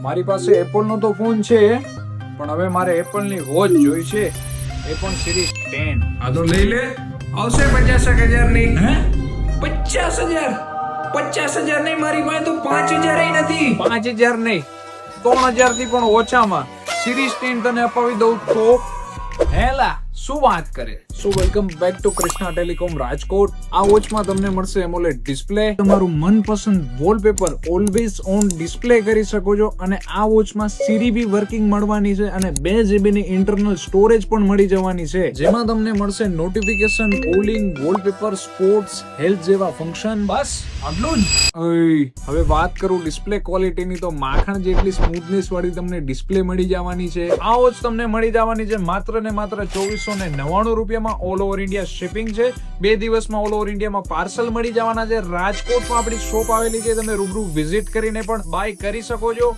મારી પાસે એપલ નો તો ફોન છે, પણ હવે મારે એપલ ની વોચ જોઈ છે, એ પણ સિરીઝ 10. આ તો લઈ લે, આવશે 50,000 નહીં. હે 50,000? 50,000 નહીં, મારી પાસે તો 5,000 નથી. 5,000 નહીં, 3,000 થી પણ ઓછામાં સિરીઝ 10 તને અપાવી દઉં તો હેલા શું વાત કરે. સો welcome back to Krishna telecom Rajkot. આ વોચમાં તમને મળશે એમોલેડ ડિસ્પ્લે, તમારું મનપસંદ વોલપેપર ઓલવેઝ ઓન ડિસ્પ્લે કરી શકો છો, અને આ વોચમાં સીરી બી વર્કિંગ મળવાની છે અને 2 GB ની ઇન્ટરનલ સ્ટોરેજ પણ મળી જવાની છે, જેમાં તમને મળશે notification, calling, wallpaper, sports, health જેવા ફંક્શન. બસ આટલું જ. હવે વાત કરું ડિસ્પ્લે ક્વોલિટીની, તો માખણ જેટલી સ્મૂથનેસ વાળી તમને ડિસ્પ્લે મળી જવાની છે. આ વોચ તમને મળી જવાની છે માત્ર ને માત્ર 2499 રૂપિયામાં. ઓલ ઓવર ઇન્ડિયા શિપિંગ છે. 2 દિવસમાં ઓલ ઓવર ઇન્ડિયામાં પાર્સલ મળી જવાના છે. રાજકોટમાં આપણી શોપ આવેલી છે, તમે રૂબરૂ વિઝિટ કરીને પણ બાય કરી શકો છો.